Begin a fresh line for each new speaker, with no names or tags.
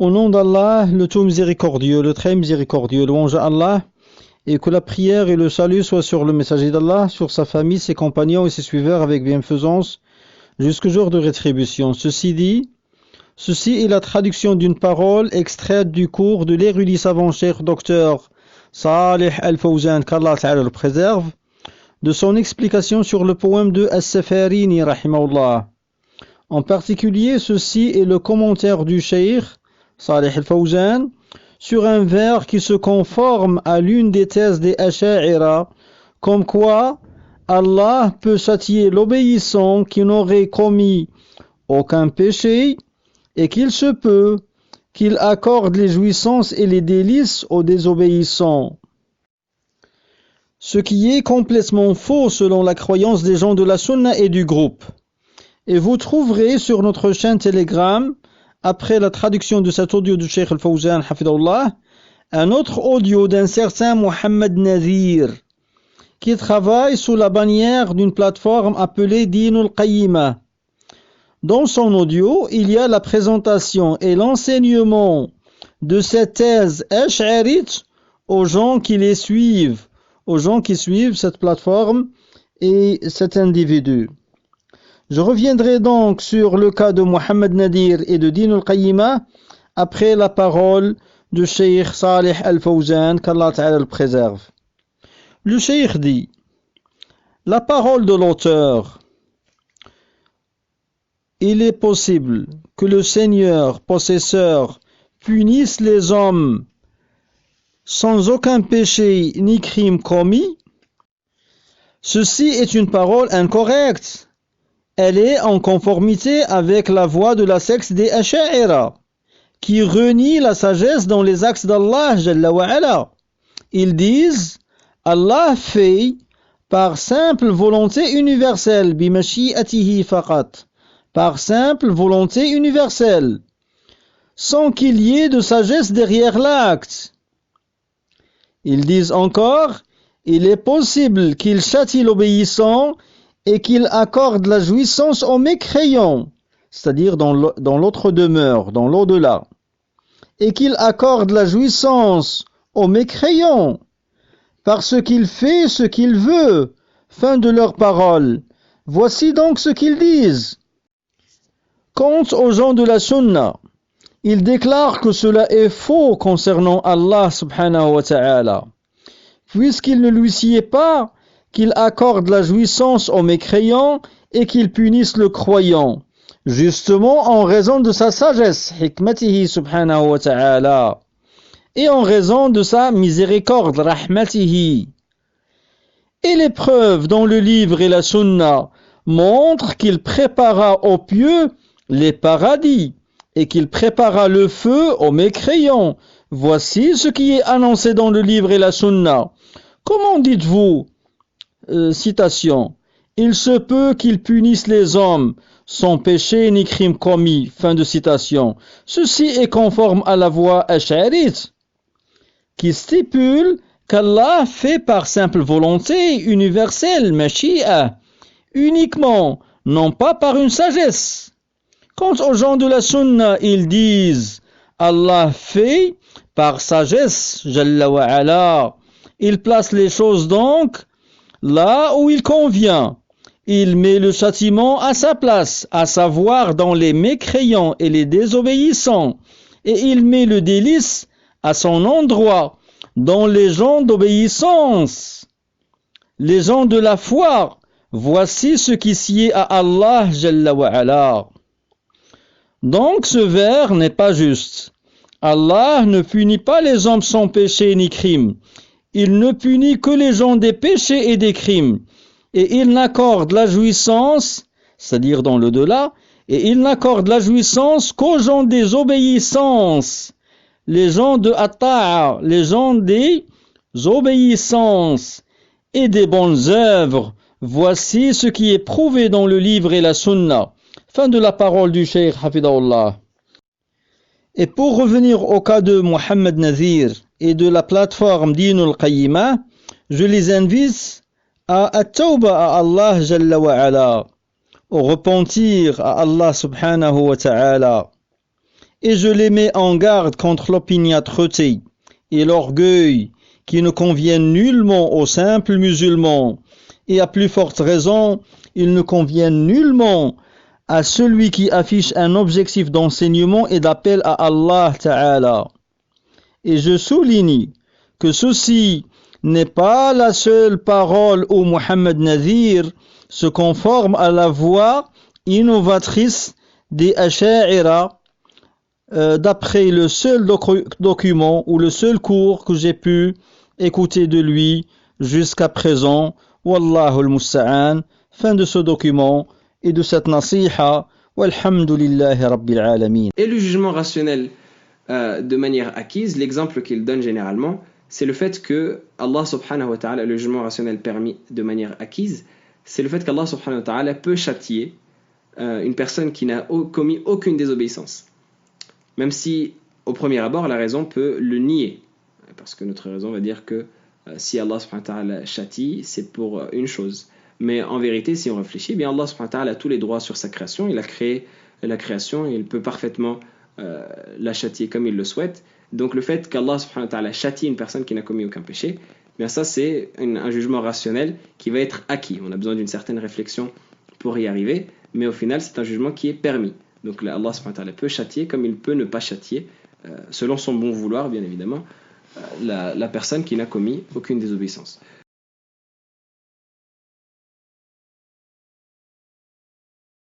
Au nom d'Allah, le tout miséricordieux, le très miséricordieux, louange à Allah, et que la prière et le salut soient sur le messager d'Allah, sur sa famille, ses compagnons et ses suiveurs avec bienfaisance, jusqu'au jour de rétribution. Ceci est la traduction d'une parole extraite du cours de l'érudit savant Cheikh Dr Salih Al-Fawzan, qu'Allah Ta'ala le préserve, de son explication sur le poème de As-Safarini, rahimahullah. En particulier, ceci est le commentaire du Cheikh Salih Al-Fawzan sur un vers qui se conforme à l'une des thèses des Asha'ira, comme quoi Allah peut châtier l'obéissant qui n'aurait commis aucun péché, et qu'il se peut qu'il accorde les jouissances et les délices aux désobéissants. Ce qui est complètement faux selon la croyance des gens de la Sunna et du groupe. Et vous trouverez sur notre chaîne Telegram, après la traduction de cet audio du Cheikh Al-Fawzan, hafidahullah, un autre audio d'un certain Mohammed Nazir, qui travaille sous la bannière d'une plateforme appelée Dinul Qayyima. Dans son audio, il y a la présentation et l'enseignement de cette thèse ash'arite aux gens qui les suivent, aux gens qui suivent cette plateforme et cet individu. Je reviendrai donc sur le cas de Mohammed Nadir et de Dinul Qayyima après la parole de Cheikh Salih Al-Fawzan, qu'Allah Ta'ala le préserve. Le Cheikh dit: la parole de l'auteur. Il est possible que le Seigneur possesseur punisse les hommes sans aucun péché ni crime commis. Ceci est une parole incorrecte. Elle est en conformité avec la voie de la secte des Asha'ira, qui renie la sagesse dans les axes d'Allah Jalla wa Ala. Ils disent: Allah fait par simple volonté universelle, bimashi'atihi faqat, par simple volonté universelle, sans qu'il y ait de sagesse derrière l'acte. Ils disent encore: il est possible qu'il châtie l'obéissant et qu'il accorde la jouissance aux mécréants, c'est-à-dire dans l'autre demeure, dans l'au-delà, et qu'il accorde la jouissance aux mécréants, parce qu'il fait ce qu'il veut. Fin de leur parole. Voici donc ce qu'ils disent. Quant aux gens de la Sunna, ils déclarent que cela est faux concernant Allah subhanahu wa ta'ala, puisqu'il ne lui sied pas qu'il accorde la jouissance aux mécréants et qu'il punisse le croyant, justement en raison de sa sagesse, hikmatihi subhanahu wa ta'ala, et en raison de sa miséricorde, rahmatihi. Et les preuves dans le livre et la sunna montrent qu'il prépara aux pieux les paradis et qu'il prépara le feu aux mécréants. Voici ce qui est annoncé dans le livre et la sunna. Comment dites-vous, citation, il se peut qu'il punisse les hommes sans péché ni crime commis, fin de citation. Ceci est conforme à la voie ash'arite, qui stipule qu'Allah fait par simple volonté universelle, mashi'a, uniquement, non pas par une sagesse. Quant aux gens de la sunna, ils disent: Allah fait par sagesse, Jalla wa Ala. Il place les choses donc là où il convient. Il met le châtiment à sa place, à savoir dans les mécréants et les désobéissants, et il met le délice à son endroit, dans les gens d'obéissance, les gens de la foi. Voici ce qui sied à Allah Jalla wa Ala. Donc ce vers n'est pas juste. Allah ne punit pas les hommes sans péché ni crime. Il ne punit que les gens des péchés et des crimes. Et il n'accorde la jouissance, c'est-à-dire dans l'au-delà, et il n'accorde la jouissance qu'aux gens des obéissances, les gens de Atta'a, les gens des obéissances et des bonnes œuvres. Voici ce qui est prouvé dans le livre et la sunna. Fin de la parole du Cheikh Hafidahullah. Et pour revenir au cas de Mohammed Nazir et de la plateforme Dinul Qayyima, je les invite à at-tawba à Allah Jalla wa Ala, au repentir à Allah subhanahu wa ta'ala, Et je les mets en garde contre l'opiniâtreté et l'orgueil qui ne conviennent nullement aux simples musulmans, et à plus forte raison, ils ne conviennent nullement à celui qui affiche un objectif d'enseignement et d'appel à Allah Ta'ala. Et je souligne que ceci n'est pas la seule parole où Muhammad Nadir se conforme à la voie innovatrice des Asha'ira, d'après le seul document ou le seul cours que j'ai pu écouter de lui jusqu'à présent. Wallahu al-musta'an. Fin de ce document et de cette nasiha. Walhamdulillahi rabbil alamin.
Et le jugement rationnel de manière acquise, l'exemple qu'il donne généralement, c'est le fait que Allah subhanahu wa ta'ala, le jugement rationnel permis de manière acquise, c'est le fait qu'Allah subhanahu wa ta'ala peut châtier une personne qui n'a commis aucune désobéissance. Même si, au premier abord, la raison peut le nier. Parce que notre raison va dire que si Allah subhanahu wa ta'ala châtie, c'est pour une chose. Mais en vérité, si on réfléchit, bien Allah subhanahu wa ta'ala a tous les droits sur sa création. Il a créé la création et il peut parfaitement la châtier comme il le souhaite. Donc le fait qu'Allah subhanahu wa ta'ala châtie une personne qui n'a commis aucun péché, bien ça c'est un jugement rationnel qui va être acquis. On a besoin d'une certaine réflexion pour y arriver, mais au final c'est un jugement qui est permis. Donc là, Allah subhanahu wa ta'ala peut châtier comme il peut ne pas châtier, selon son bon vouloir bien évidemment, la personne qui n'a commis aucune désobéissance.